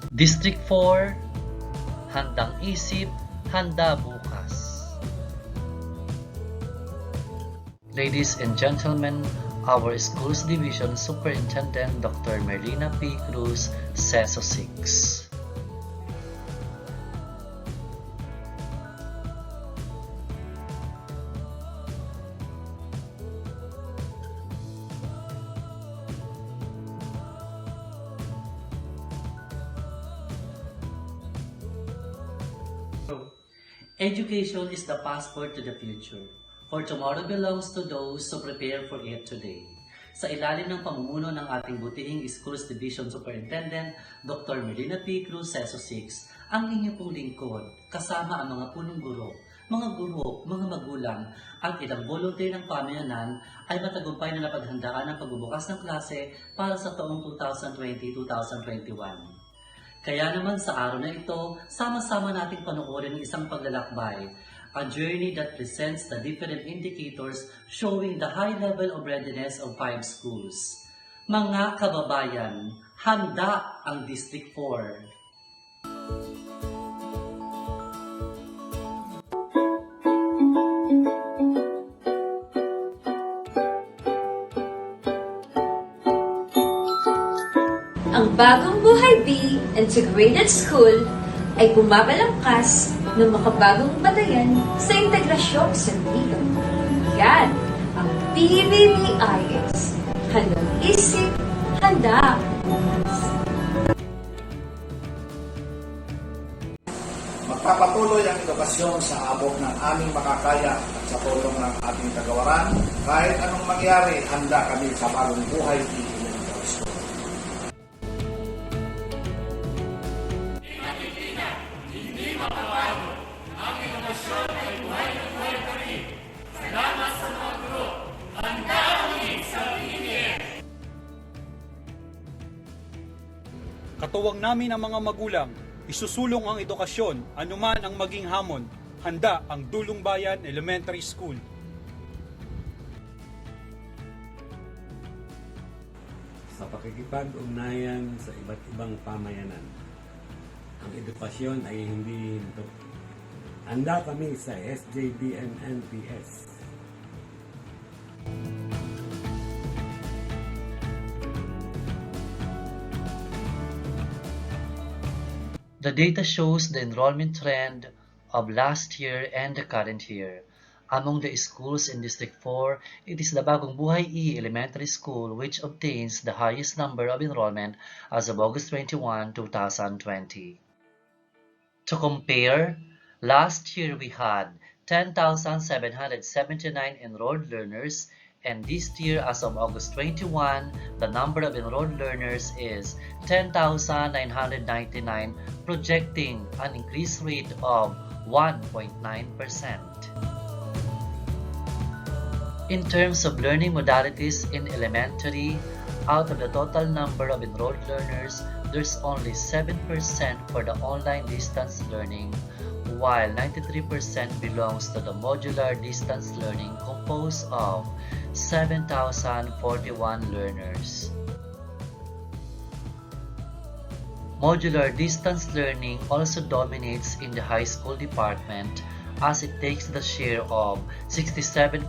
District 4, handang isip, handa bukas. Ladies and gentlemen, our school's division superintendent Dr. Merlina P. Cruz, CESO 6. Education is the passport to the future, for tomorrow belongs to those who prepare for it today. Sa ilalim ng pamumuno ng ating butihing Schools Division Superintendent, Dr. Merlina P. Cruz, CESO 6, ang inyong pong lingkod, kasama ang mga punong guro, mga magulang, at ilang volunteer ng pamayanan ay matagumpay na napaghandaan ang pagbubukas ng klase para sa taong 2020-2021. Kaya naman sa araw na ito, sama-sama nating panoorin ng isang paglalakbay, a journey that presents the different indicators showing the high level of readiness of 5 schools. Mga kababayan, handa ang District 4. Ang Bagong Buhay B Integrated School ay bumabalangkas ng makabagong batayan sa integrasyong sentido. Yan ang PBBIS. Handang isip, handa bukas. Magpapatuloy ang edukasyon sa abot ng aming makakaya at sa tulong ng ating kagawaran. Kahit anong mangyari, handa kami sa Bagong Buhay B Elementary School. Katuwang namin ang mga magulang, isusulong ang edukasyon, anuman ang maging hamon, handa ang Dulong Bayan Elementary School. Sa pakikipag-ugnayan sa iba't ibang pamayanan, ang edukasyon ay hindi hinto. Handa kami sa SJBN-NPS. The data shows the enrollment trend of last year and the current year. Among the schools in District 4, it is the Bagong Buhay E Elementary School which obtains the highest number of enrollment as of August 21, 2020. To compare, last year we had 10,779 enrolled learners, and this year as of August 21, the number of enrolled learners is 10,999, projecting an increase rate of 1.9%. In terms of learning modalities in elementary, out of the total number of enrolled learners, there's only 7% for the online distance learning, while 93% belongs to the modular distance learning composed of 7,041 learners. Modular distance learning also dominates in the high school department as it takes the share of 67%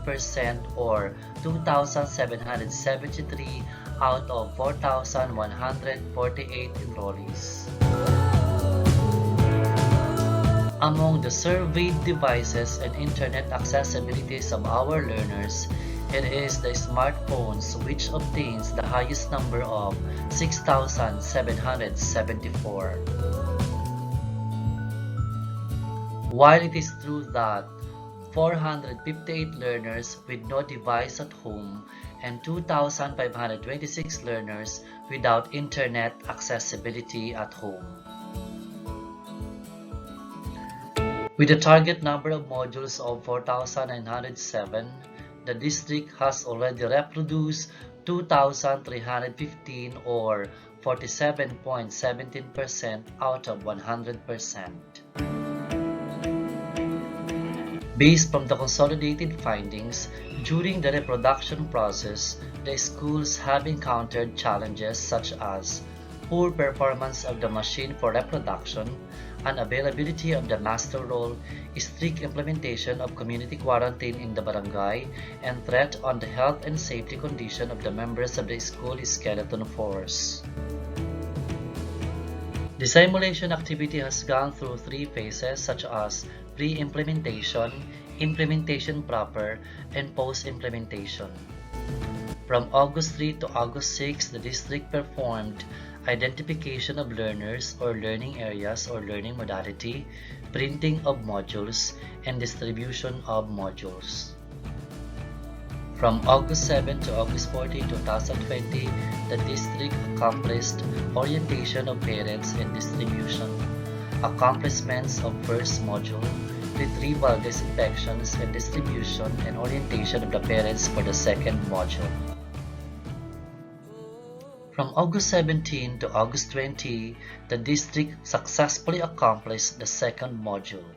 or 2,773 out of 4,148 enrollees. Among the surveyed devices and internet accessibilities of our learners, it is the smartphones which obtains the highest number of 6,774. While it is true that 458 learners with no device at home and 2,526 learners without internet accessibility at home. With a target number of modules of 4,907, the district has already reproduced 2,315 or 47.17% out of 100%. Based from the consolidated findings, during the reproduction process, the schools have encountered challenges such as poor performance of the machine for reproduction, unavailability of the master role, strict implementation of community quarantine in the barangay, and threat on the health and safety condition of the members of the school skeleton force. The simulation activity has gone through 3 phases such as pre-implementation, implementation proper, and post-implementation. From August 3 to August 6, the district performed identification of learners or learning areas or learning modality, printing of modules, and distribution of modules. From August 7 to August 14, 2020, the district accomplished orientation of parents and distribution, accomplishments of first module, retrieval, disinfections, and distribution, and orientation of the parents for the second module. From August 17 to August 20, the district successfully accomplished the second module.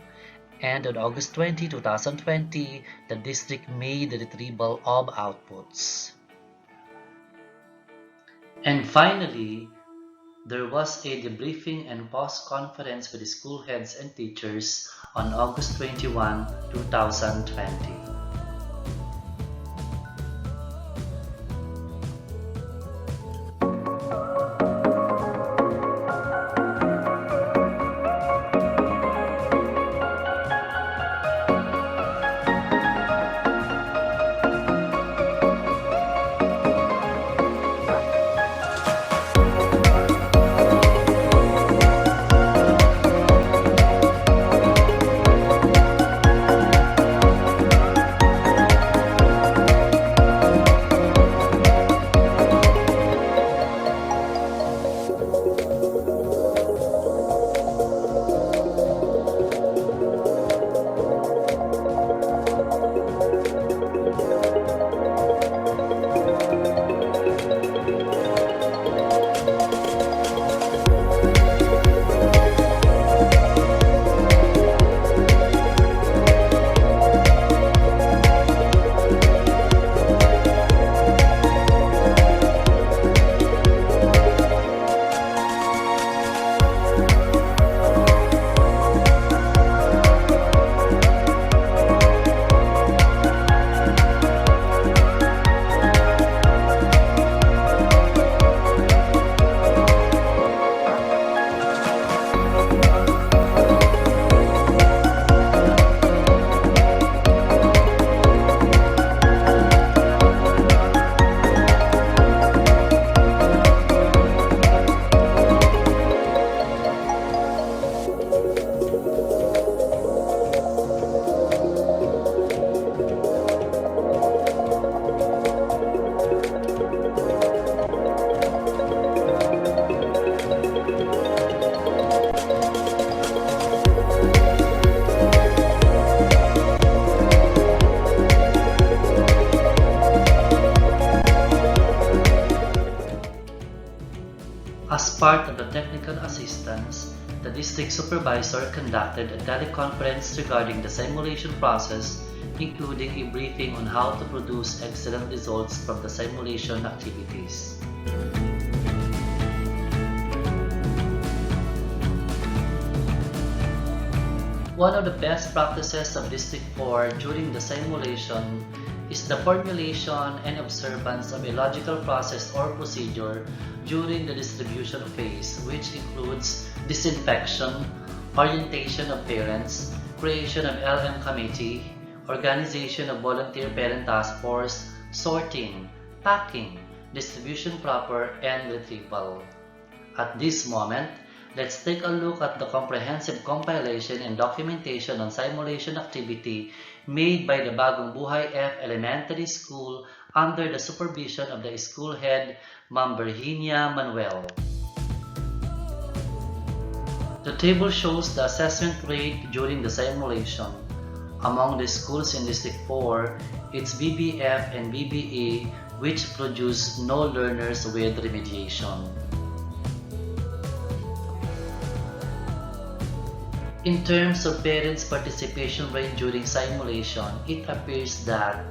And on August 20, 2020, the district made the retrieval of outputs. And finally, there was a debriefing and post-conference with the school heads and teachers on August 21, 2020. As part of the technical assistance, the district supervisor conducted a teleconference regarding the simulation process, including a briefing on how to produce excellent results from the simulation activities. One of the best practices of District 4 during the simulation is the formulation and observance of a logical process or procedure during the distribution phase, which includes disinfection, orientation of parents, creation of LM committee, organization of volunteer parent task force, sorting, packing, distribution proper, and retrieval. At this moment, let's take a look at the comprehensive compilation and documentation on simulation activity made by the Bagong Buhay F Elementary School under the supervision of the school head, Ma'am Virginia Manuel. The table shows the assessment rate during the simulation. Among the schools in District 4, it's BBF and BBA which produce no learners with remediation. In terms of parents' participation rate during simulation, it appears that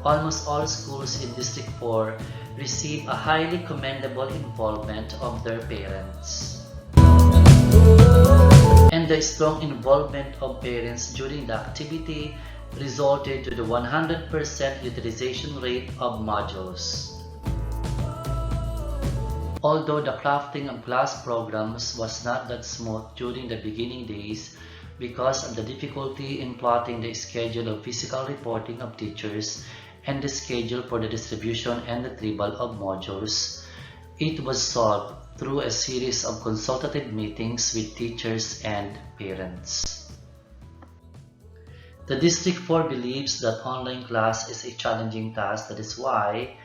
almost all schools in District 4 receive a highly commendable involvement of their parents. And the strong involvement of parents during the activity resulted to the 100% utilization rate of modules. Although the crafting of class programs was not that smooth during the beginning days because of the difficulty in plotting the schedule of physical reporting of teachers and the schedule for the distribution and retrieval of modules, it was solved through a series of consultative meetings with teachers and parents. The District 4 believes that online class is a challenging task. That is why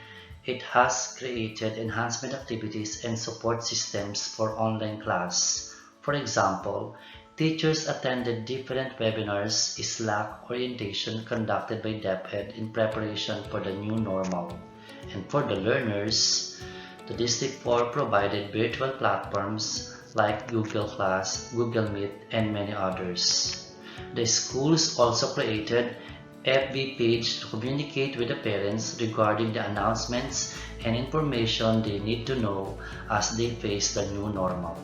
it has created enhancement activities and support systems for online class. For example, teachers attended different webinars, Slack orientation conducted by DepEd in preparation for the new normal. And for the learners, the District 4 provided virtual platforms like Google Class, Google Meet, and many others. The schools also created FB page to communicate with the parents regarding the announcements and information they need to know as they face the new normal.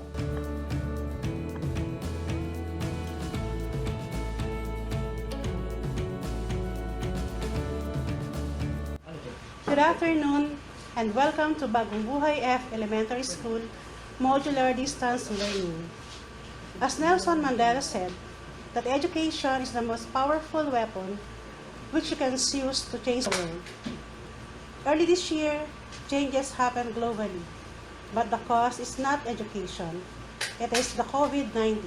Good afternoon and welcome to Bagong Buhay F Elementary School Modular Distance Learning. As Nelson Mandela said, that education is the most powerful weapon which you can use to change the world. Early this year, changes happened globally, but the cause is not education, it is the COVID-19.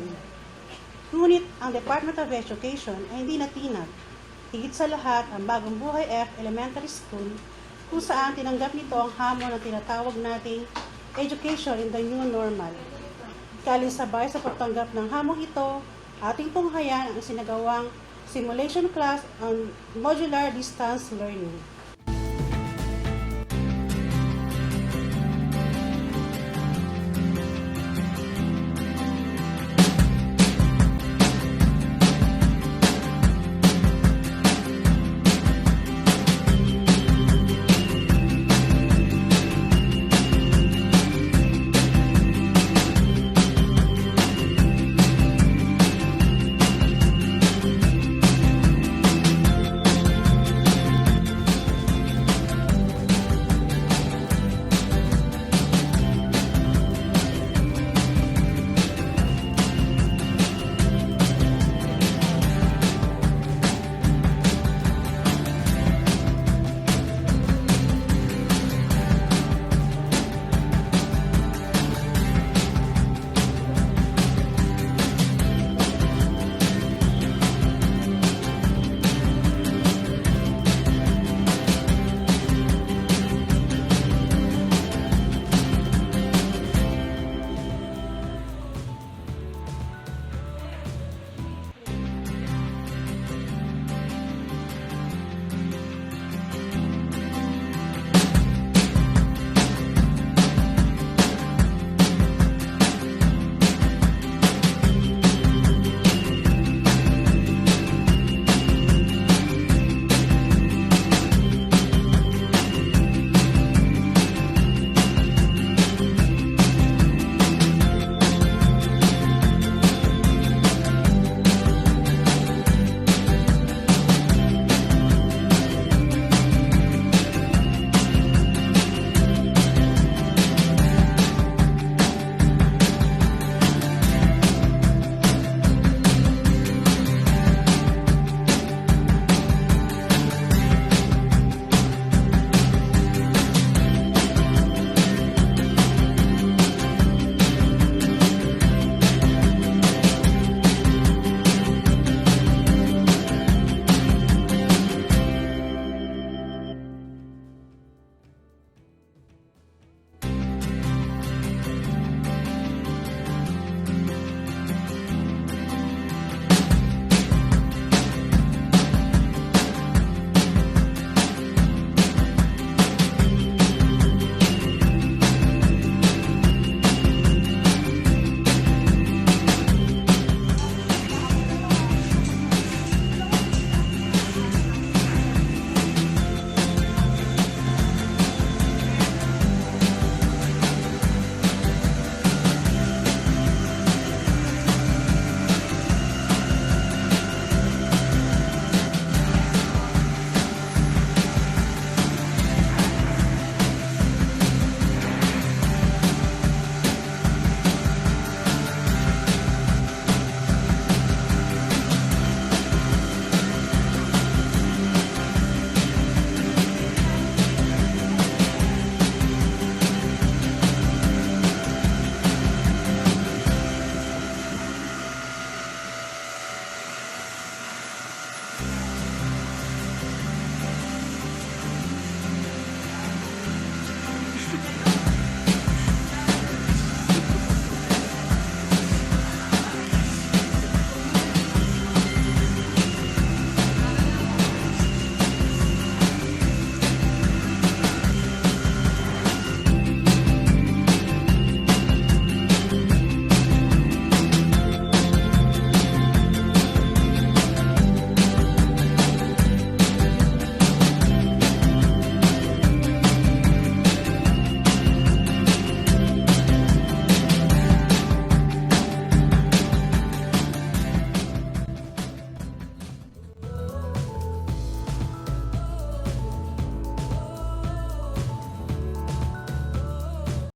Ngunit ang Department of Education ay hindi natinag. Higit sa lahat ang Bagong Buhay F Elementary School kung saan tinanggap nito ang hamon ng tinatawag nating education in the new normal. Kalinsabay sa pagtanggap ng hamong ito, ating tunghayan ang sinagawang simulation class on modular distance learning.